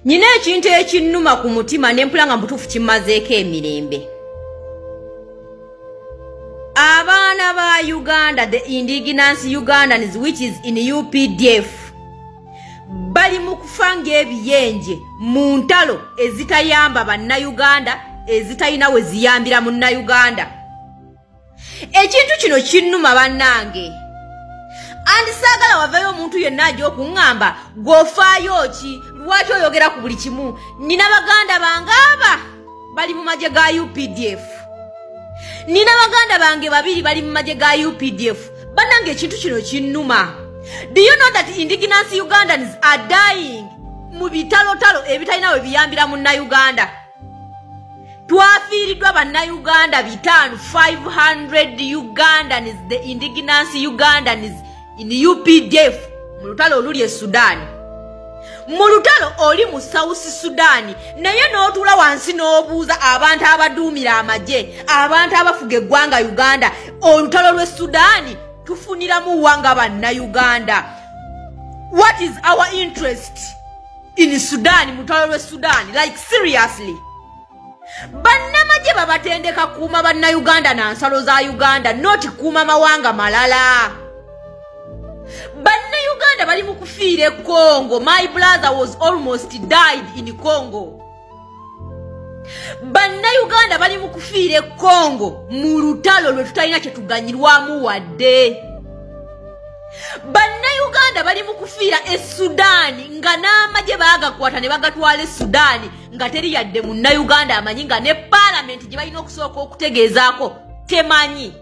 Nyina ekintu ekinnuma ku mutima n'empula nga mbutuufu kimazeeko emirembe. Abaana ba Uganda, the indigenous Ugandans, which is in UPDF, bali mu kufa ng'ebiyenje mu ntalo ezitayamba bannayuganda, ezitalina we ziyambira munnayuganda. Ekintu kino kinnuma bannange. Andi saagala wavayo omuntu yenna ajja okuŋŋamba gw'ofaayo ki, lwaki oyogera ku buli kimu. Nina baganda bange aba bali mu magye ga UPDF. Nina baganda bange babiri bali mu magye ga UPDF. Bannange ekintu kino kinnuma. Do you know that indigenous Ugandans are dying mu bitalotalo ebitalina we biyambira munnayuganda? Twafiiriddwa bannayuganda bitaano 500 Ugandans, the indigenous Ugandans in UPDF mu lutalo oluli e Sudan. Mu lutalo oli mu South Sudan, naye n'otuula wansi n'obuuza abantu abaduumira amagye, abantu abafuga eggwanga Uganda, olutalo lw'e Sudan tufuniramu wanga bannayuganda. What is our interest in Sudan, mu lutalo lw'e Sudan? Like seriously. Bannamagye babatendeka kuuma bannayuganda na nsalo za Uganda, not kuuma mawanga malala. Bannayuganda bali mu kufiira e Congo. My brother was almost died in Congo. Bannayuganda bali mu kufiira e Congo mu lutalo lwe tutalina kye tuganyirwamu wadde. Bannayuganda bali mu kufiira e Sudan nga n'amagye baagakwata ne bagatwala e Sudan nga teri yadde munnayuganda amanyi, nga ne parliament gye balina okusooka okutegeezaako temanyi.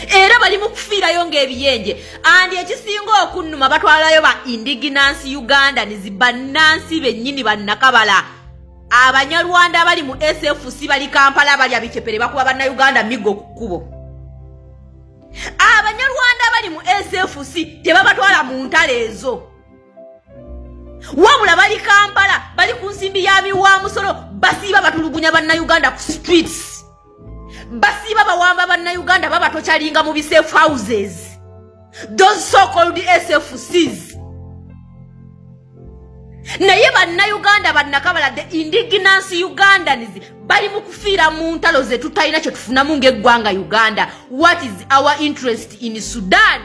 Era bali mu kufiirayo ng'ebiyenje. Andi ekisinga okunnuma batwalayo ba indigenous Ugandans, bannansi bennyini bannakabala. Abanyarwanda abali mu SFC bali Kampala balya bicepere bakuba bannayuganda migo ku kkubo. Abanyarwanda abali mu SFC tebabatwala mu ntale ezo. Wabula bali Kampala bali ku nsimbi ya Miwamusolo basiiba batulugunya bannayuganda ku streets. Basiba bawamba bannayuganda babatokyalinga mu safe houses. Those so-called SFCs. Naye bannayuganda bannakabala, the indigenous Ugandans, bali mu kufiira mu ntalo ze tutalina kye tufunamu ng'eggwanga Uganda. What is our interest in Sudan?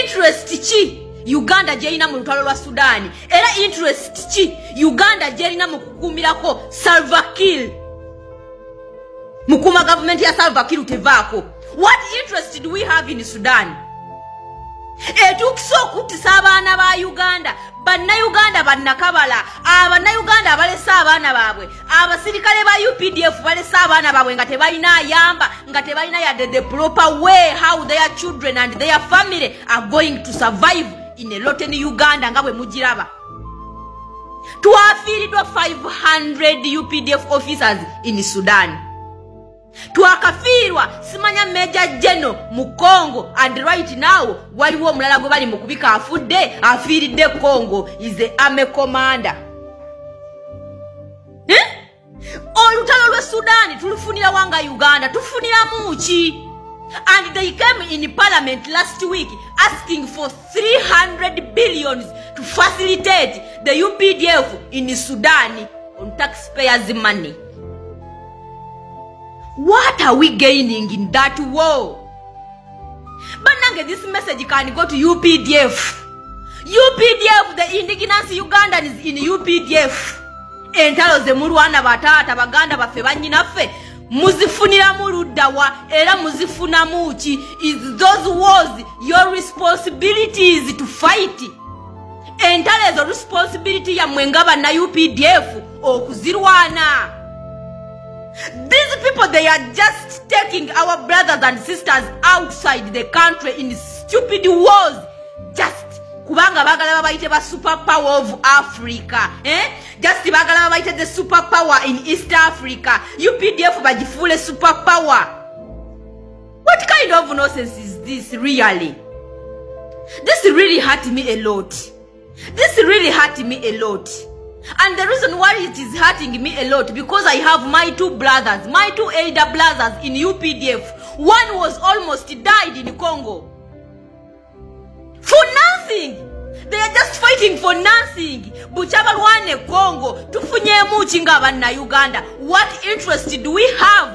Interest ki Uganda gyerina mu lutalo lwa Sudan? Era interest ki Uganda gyerina mu kukuumirako Salva Kiir? Mukuma government ya Salva Kiir tevaako. What interest do we have in Sudan? Etukisa okutisa abaana ba Uganda, bannayuganda bannakabala, abannayuganda abalesa abaana baabwe, abasirikale ba UPDF balesa abaana baabwe nga tebalina ayamba, nga tebalina yadde the proper way how their children and their family are going to survive in a rotten Uganda nga bwe mugiraba. Twafiiriddwa 500 UPDF officers in Sudan. Twakafiirwa simanya Major General mu Congo, and right now waliwo omulala gwe bali mu kubika afudde, afiiridde Congo, is the army commander. Olutalo lwe Sudan tulufunira wanga Uganda, tufuniramu ki? And they came in parliament last week asking for 300 billion to facilitate the UPDF in Sudan on taxpayers' money. What are we gaining in that war? Banange, this message can go to UPDF. UPDF, the indigenous Ugandans in UPDF. Entalo ze mulwana batata baganda baffe bannyinaffe muzifunira mu luddawa era muzifunamu ki? Is those wars your responsibilities to fight? Entalo ezo responsibility yammwe nga banna UPDF okuzirwana. These people, they are just taking our brothers and sisters outside the country in stupid wars. Just kubanga bagala babayite ba superpower of Africa. Just bagala babayite the superpower in East Africa. UPDF bajifule superpower. What kind of nonsense is this really? This really hurt me a lot. This really hurt me a lot. And the reason why it is hurting me a lot, because I have my two brothers, my two elder brothers in UPDF. One was almost died in Congo. For nothing. They are just fighting for nothing. Buchabalwane Congo, tufunye muchinga na Uganda. What interest do we have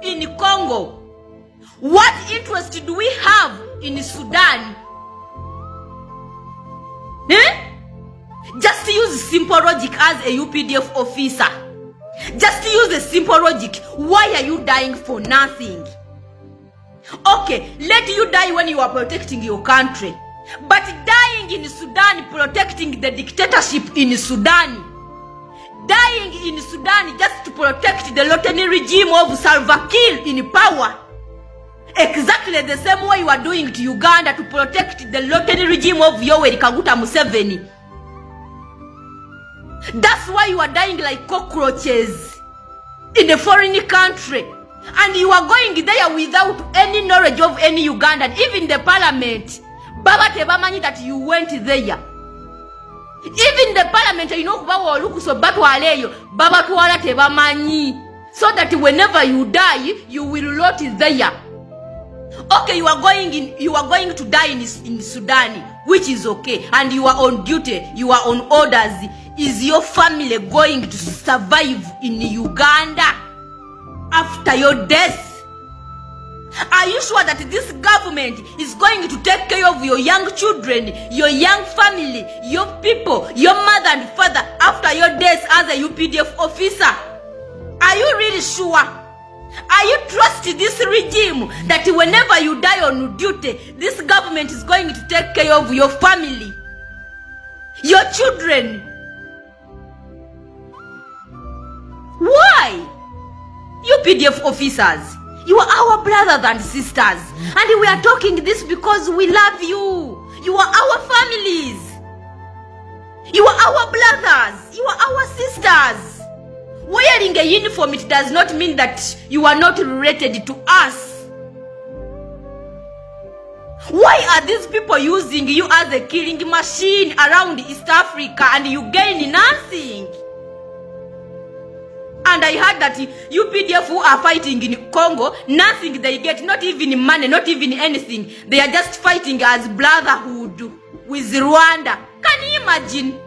in Congo? What interest do we have in Sudan? Just use simple logic as a UPDF officer. Just use a simple logic. Why are you dying for nothing? Okay, let you die when you are protecting your country. But dying in Sudan, protecting the dictatorship in Sudan. Dying in Sudan just to protect the Loteni regime of Salva Kiir in power. Exactly the same way you are doing to Uganda to protect the Loteni regime of Yoweri Kaguta Museveni. That's why you are dying like cockroaches in a foreign country. And you are going there without any knowledge of any Ugandan, even the parliament. Baba tebamanyi that you went there. Even the parliament, you know, Baba look so bad waleyo. Baba tuwala tebamanyi. So that whenever you die, you will rot there. Okay, you are going to die in Sudan, which is okay, and you are on duty, you are on orders. Is your family going to survive in Uganda after your death? Are you sure that this government is going to take care of your young children, your young family, your people, your mother and father after your death as a UPDF officer? Are you really sure? Are you trust this regime that whenever you die on duty, this government is going to take care of your family, your children? Why? UPDF officers, you are our brothers and sisters, and we are talking this because we love you. You are our families. You are our brothers. You are our sisters. Wearing a uniform, it does not mean that you are not related to us. Why are these people using you as a killing machine around East Africa and you gain nothing? And I heard that UPDF who are fighting in Congo, nothing they get, not even money, not even anything. They are just fighting as brotherhood with Rwanda. Can you imagine?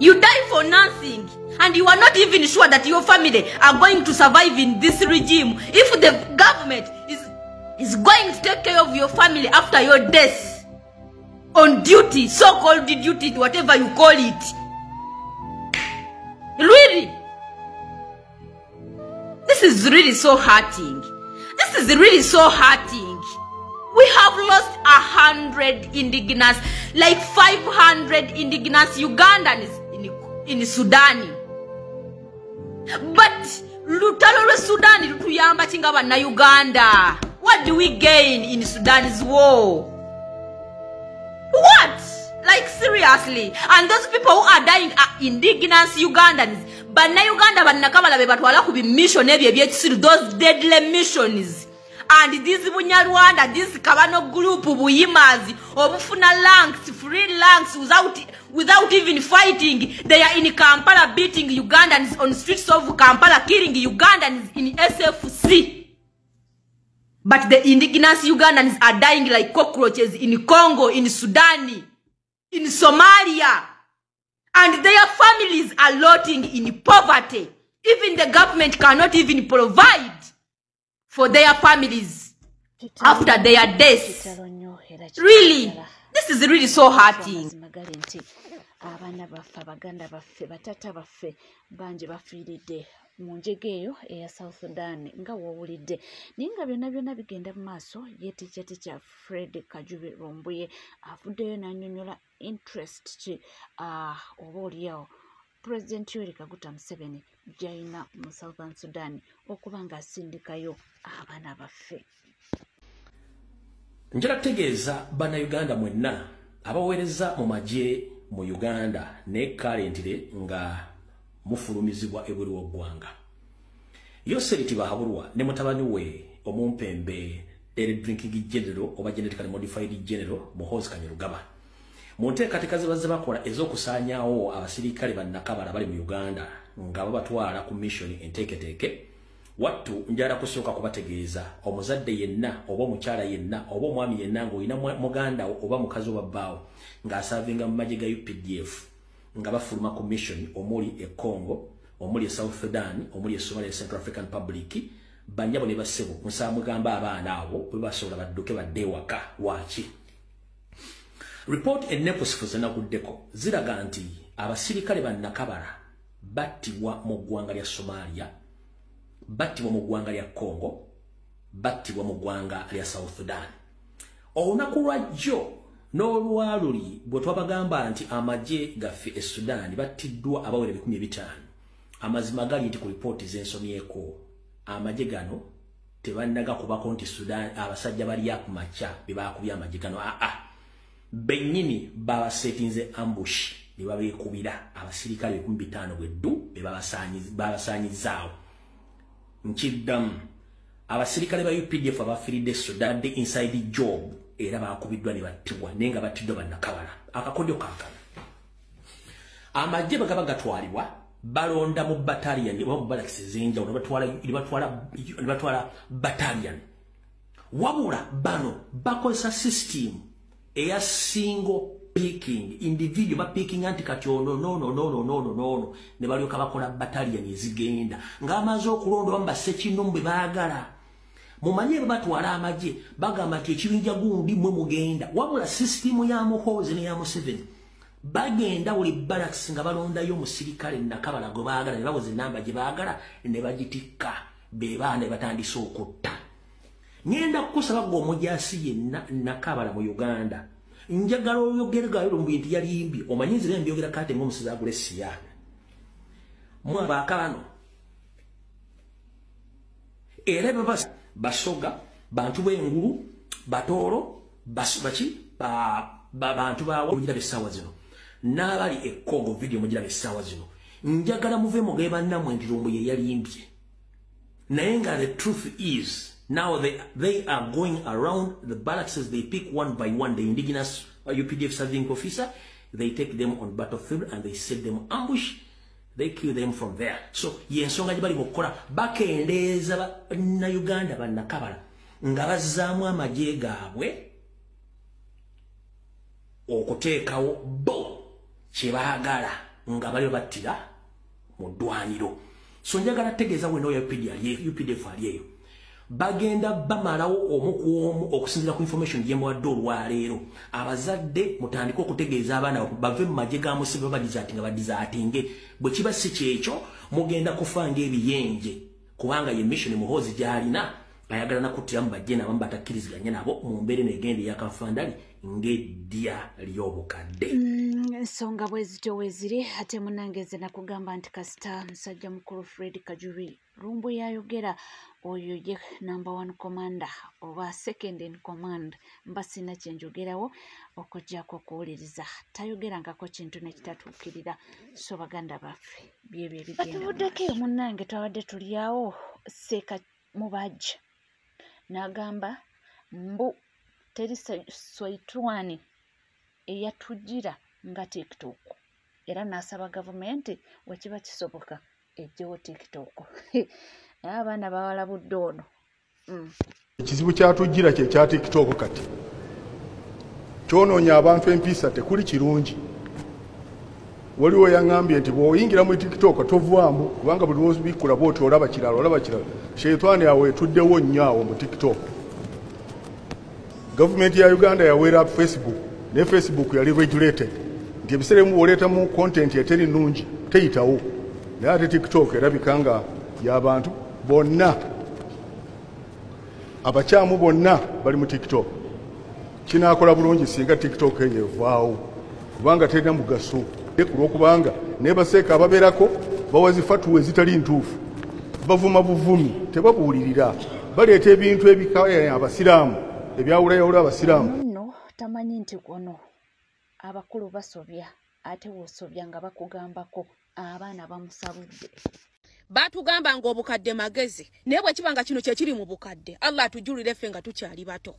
You die for nothing, and you are not even sure that your family are going to survive in this regime. If the government is going to take care of your family after your death, on duty, so-called duty, whatever you call it. Really? This is really so hurting. This is really so hurting. We have lost 100 indigenous, like 500 indigenous Ugandans in Sudan. But lutalo Sudan lutuyamba chingaba na Uganda. What do we gain in Sudan's war? What? Like seriously? And those people who are dying are indigenous Ugandans. But na Uganda banakamala bebatwala ku bi mission ebye those deadly missions. And this Bunyarwanda, this Kabano group, Buyimazi, obufuna ranks, free ranks, without even fighting. They are in Kampala beating Ugandans on streets of Kampala, killing Ugandans in SFC. But the indigenous Ugandans are dying like cockroaches in Congo, in Sudan, in Somalia. And their families are rotting in poverty. Even the government cannot even provide for their families after their deaths. Really, this is really so hurting. Abana baffe baganda baffe batata baffe banje bafiiridde mu njegeeyo eya South Sudan nga woowulidde ninga byonna bigenda mu maaso ye teacher Fred Kajube Rombuye afuddeyo n'annyonnyola interest ki oba oliawo President Yoweri Kaguta Museveni gy'alina mu Southern Sudan okuba ng'asindikayo abaana baffe. Njala kutegeeza bannayuganda mwenna abaweereza mu magye mu Uganda ne currently nga mufulumizibwa ebweru w'eggwanga. Yoseri Tibahabulwa ne mutabani we omumpembe Drinking General oba Genetically Modified General Muhoozi Kainerugaba. Mu nteekateeka ze bazze bakola ez'okusaanyaawo abasirikale bannakabala bali mu Uganda nga babatwala ku mission enteeketeeke wattu njala kusooka kubategeeza omuzadde yenna oba omukyala yenna oba omwami yenna ng'olina muganda oba mukazi oba bbaawo ng'asaavinga mu magye ga UPDF nga bafuluma ku mission omuli e Congo omuli e South Sudan omuli e Somalia e Central African Republic banyabo ne basebo musamugamba abaana abo bwe basobola badduke badde ewaka waaki report enneposifuze nakuddeko ziraga nti abasirikale ba Nakabala battibwa mu ggwanga lya Somalia battibwa mu ggwanga lya Congo battibwa mu ggwanga lya South Sudan olunaku lwajjo n'olwaluli bwe twabagamba nti amagye gaffe e Sudan battiddwa abawera 15,000 amazima gali nti ku lipooti z'ensomyeko amagye gano tebannaga kubako nti Sudan abasajja bali akumacha bebakubya amagye gano bennyini babasetinze ambush ne babeekubira abasirikale 15,000 bweddu bebabasaanyizaawo nkiddamu abasirikale ba UPDF abafiridde Sudan de inside job era bakubiddwa ne battibwa nenga battiddwa bannakabala akakodyo kankana amagye bagaba gatwalibwa balonda mu battalion ne mu barracks zenjawulo batwala battalion wabula bano bakozesa system eya single picking individual ba picking anti kati no ne balyoka bakola battalion ezigenda ng'amaze okulonda bamba sekinumbe baagala mumanye batwala amagye bagamba nti ekibinja gundi mwe mugenda wabula system ya Muhoozi ne ya Museveni bagenda buli barracks nga balondayo omusirikale Nakabala gwe baagala ne bawoza enamba gye baagala ne bagitikka be baana batandise okutta ngenda kukusaba gwe omujasi yenna Nakabala mu Uganda njagala oyogerega yero mbintu yalimbi omanyizire mbyogera kate ng'omusizi agule siyana mwaba akalano era basoga bantu b'engulu batoolo bantu bawo mujira besawa zino n'abali e Congo video mujira besawa zino njagala muve mugeba namwe ntirumbu ye yalimbye naye nga the truth is now they are going around the barracks, they pick one by one the indigenous UPDF serving officer, they take them on battlefield and they set them ambush, they kill them from there. So yensonga jibali bokola bakendeeza na Uganda bannakabala nga bazzaamu amagye gaabwe okuteekawo bo kye baagala nga bali battira mu ddwaniro. So njagala tegeeza weno UPDF ali eyo bagenda bamalawo omukuomu okusinzira ku information gye mwadde olwaleero abazadde mutandika okutegeeza abaana bave mu magye ga Museveni badizaatinge bwe kiba si kyekyo mugenda kufanga ebiyenje kubanga ye mission Muhoozi gy'alina ayagala nakuttira mu bajje nabo batakkiriziganya nabo mu mbeera negende yakafandali ng'eddya ly'obukadde. Ensonga bwezityo weeziri ate munange nakugamba nti kasita musajja mukulu Fred Kajuri Rumbu yayogera oyo ye number 1 commander oba second in command mbasina kyenjogerawo okujjako okuwuliriza tayogerangako kintu nekitatuukirira so baganda baffe byebyo ebigenda tuvuddeko munange twabadde tuliawo seeka mubajja n'agamba mbu teri soitwani eyatujjira nga TikTok era n'asaba gavumenti wekiba kisoboka ejjewo TikTok abaana bawala budde ono ekizibu kyatujjira kye kya TikTok kati kyonoonya abantu empisa tekuli kirungi waliwo yaŋŋambye nti bw'oyingira mu TikTok tovaamu kubanga buli lw'obikkula bw'oti olaba kirala sheitani yawe etuddewo nnyo awo mu TikTok. Gavumenti ya Uganda yaweera Facebook ne Facebook yali regulated nti ebiseera ebimu bw'oleetamu content eteri nnungi teyitawo naye ate TikTok erabika nga y'abantu bonna abakyamu bonna bali mu TikTok. Kinaakola bulungi singa TikTok eyo evaawo kubanga terina mugaso kulwokubanga naye baseeka ababeerako bawazifatuwa ezitali ntuufu bavuma buvumi tebabuulirira baleeta ebintu ebikaya abasiraamu ebyawulayawula abasiraamu nno tamanyi nti kono abakulu basobya ate wosobya nga bakugambako abaana bamusabudde batugamba nga obukadde magezi naye bwe kibanga kino kyekiri mu bukadde Allah atujulire ffe nga tukyali bato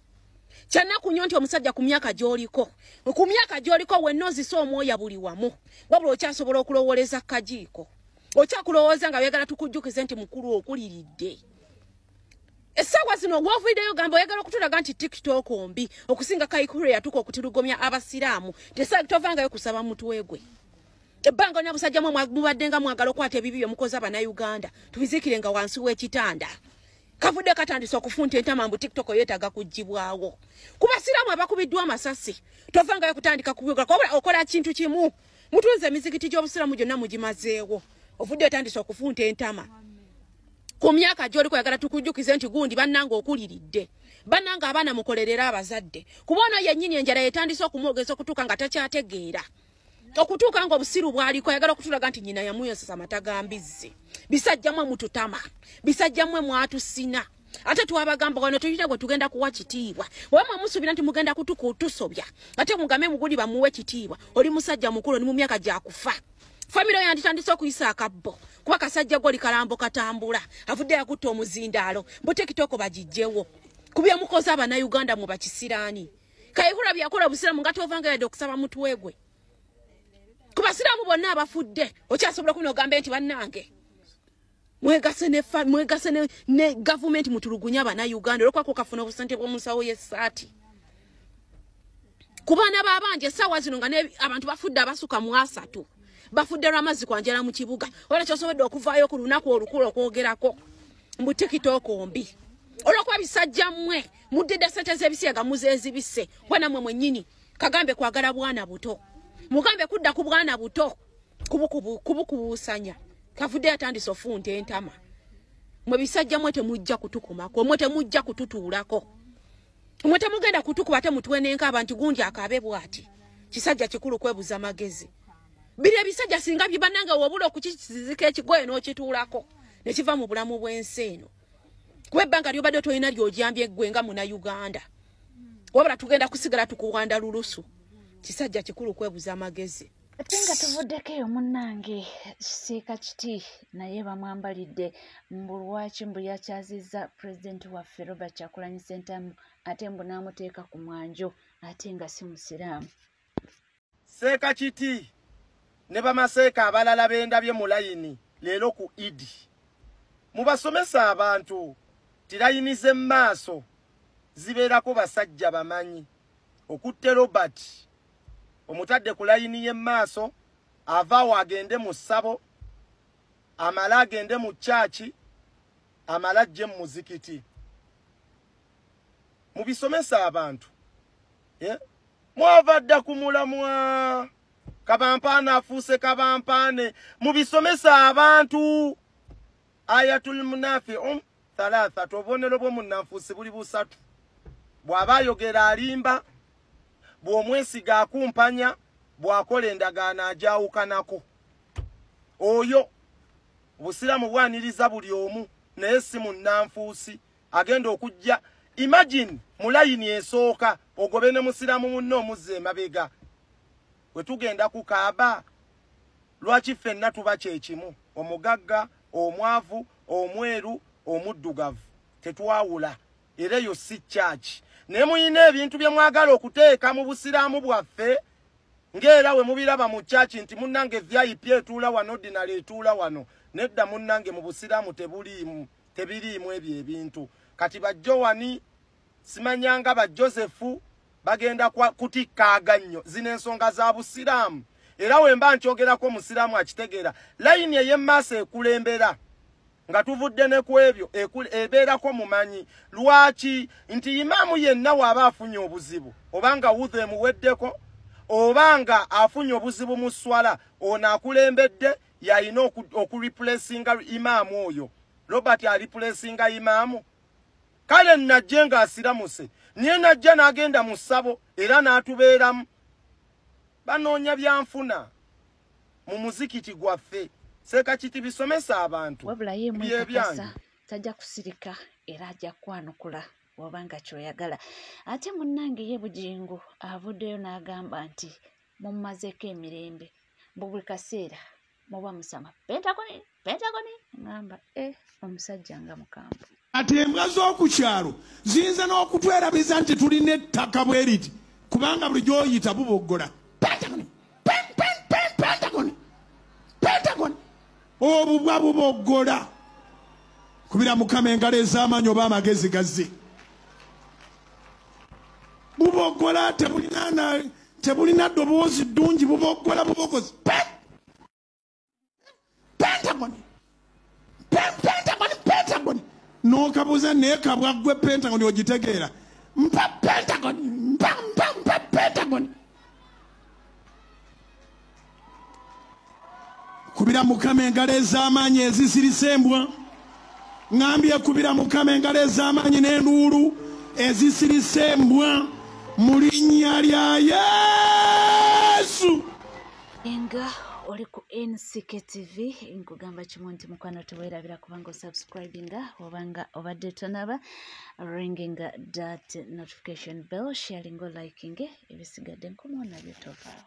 kyanaku nnyo nti omusajja ku myaka gy'oliko wennozisa omwoya buli wamu wabula okyasobola okulowoleza kajiiko okyakulowooza nga byagala tukujjukize nti mukulu okuliridde Esawa zino wavuideyo gambo yagala okutulaga nti TikTok ombi okusinga Kaikure yatuko okutirugomya abasiramu tesa tovanga yokusaba mutwegwe ebbanga nyabusajja mubaddenga mwagala okwata ebibibyo mukoza bana Uganda tubizikirenga wansi w'ekitanda kavudde katandisa okufunta entama mbu TikTok yetaga kujibwawo kubasiramu abakubiddwa amasasi tovanga yokutandika kubyogera kola okola kintu kimu mutunze emizikiti gy'obusiramu gyonna mugimazeewo ovudde otandisa okufunta entama ku myaka gy'oli kwagala tukujjukize nti gundi bannanga okuliridde bannanga abaana mukolerera abazadde kubona yennyini enjala yetandise okumwogeza okutuuka nga takyategeera okutuuka nga obusiru bwaliko yagala okutulaga nti nyina yamuyosesa amatagambizi bisajjamwe mututama bisajjamwe mwatusina ate twabagamba wano tuyita gwe tugenda kuwa kitiibwa wamwe musubira nti mugenda kutusobya ate mugambe muguli bamuwe kitiibwa oli musajja mukulu ni mu myaka gyakufa famiro yanditandise okuyisa akabbo kuba kasajja goli kalambo katambula avudde yakutta omuzindaalo mbu TikTok bagijjewo kubya mukozi abana Uganda mu bakisiraani Kaikura byakola obusiramu nga tovanga yadde okusaba mutwegwe kubasiramu bonna abafudde okyasobola kuno ogambe nti bannange mwegase ne government mutulugunya abana Uganda olwokwako kafuna obusente bw'omusawo y'essaati kubana babanje sawa zino nga abantu bafudde abasuka mu 3 bafudde ramazi kwanjala mu kibuga wala kyosobodde okuvaayo ku lunaku olukulu okwogerako mu TikTok ombi olwokuba bisajja mmwe muddidde sente z'ebisiyaga muzeezibise bwana mmwe mwennyini kagambe kwagala bwana buto mugambe kudda ku bwana buto kubukubuusanya kavudde yatandise ofunta entama mwe bisajja mmwe temujja kutukumako mwe temujja kututuulako mwe temugenda kutukuba ate mutwenenka abantu gundi akabe bwati kisajja kikulu kwebuza magezi bire bisajja singa bibannanga wobula okukizizika ekigoye n'okituulako ne kiva mu bulamu bw'ensi eno kubebbanga lyobadde tolina lyojambye ggwe nga muna Uganda wabula tugenda kusigala tukuwanda lulusu kisajja kikulu kwebuza amagezi Atenga tuvuddeko munnange Seeka Kiti naye bamwambalidde mbulwaki mbu yakyazizza President waffe Robert Kyagulanyi Ssentamu ate mbu n'amuteeka ku mwanjo ate nga si musiraamu. Seeka Kiti ne bamaseeka abalala bendabye mu layini leero ku Idi mubasomesa abantu tilayini ze maaso zibeerako basajja bamanyi okutte Robert omutadde ku layini ye maaso avaawo agende mu ssabo amala agende mu chachi amala ajje mu muzikiti mubisomesa abantu mwavadda kumulamwa kabampaane afuuse kabampaane mubisomesa abantu ayatul munafi'un thalatha obubonero bw'omunnanfuusi buli busatu bw'aba ayogera alimba bw'omwesiga akumpanya bw'akola endagaano ajaawukanako oyo obusiraamu bwaniriza buli omu naye si munnanfuusi agenda okujja imagine mu layini esooka ogobe ne musiraamu munno omuzza emabega bwe tugenda ku Kaaba lwaki ffenna tuba kyekimu omugagga omwavu omweru omuddugavu tetwawula era eyo si church ne muyina ebintu bye mwagala okuteeka mu busiraamu bwaffe ng'era we mubiraba mu church nti munnange VIP etuula wano ordinary etuula wano nedda munnange mu busiraamu tebiriimu ebyo ebintu kati bajjowani simanyanga ba Josefu bagenda kutikaaga nnyo zino ensonga za busiraamu era wemba nkyogerako musiraamu akitegeera layini ey'emmaaso ekulembera nga tuvudde ne ku ebyo ebeerako mumanyi lwaki nti imaamu yenna waaba afunye obuzibu obanga wudhu emuweddeko obanga afunye obuzibu mu swala ono akulembedde yalina okureplacinga imaamu oyo Robert aliplacinga imaamu kale najje nga asiramuse niye najja n'agenda mu ssabo era n'atubeeramu banoonya byanfuna mu muzikiti gwaffe Seeka Kiti bisomesa abantu wabula ye mwekakasa tajja kusirika era ajja kwanukula wabanga kyoyagala ate munnange ye Bujingu avuddeyo n'agamba nti mummazeeko emirembe buli kaseera muba musama Pentagoni ngamba omusajja nga mukambwe ate embwa z'oku kyalo ziyinza n'okutwerabiza nti tulina ettaka bwe riti kubanga buli gy'oyita buboggola Pentagoni obubwa buboggola kubira mukama engalo ez'amaanyi oba amagezi gazze bubogola tebulina ddoboozi ddungi bubogola bubogozi Pentagon n'okabuuza neekabwa gwe Pentagon ogitegeera mpa Pentagon mpa Pentagon kubira mukama engalo ez'amaanyi ezisirise embwa ngambye kubira mukama engalo ez'amaanyi n'enduulu ezisirise embwa mu linnya lya Yesu. Enga oli ku NCKTV nkugamba kimu nti mukwano teweerabira kubanga osubscribinga obanga obadde tonaba ringing that notification bell sharing liking ebisigadde nkomo nabyo tovaawo.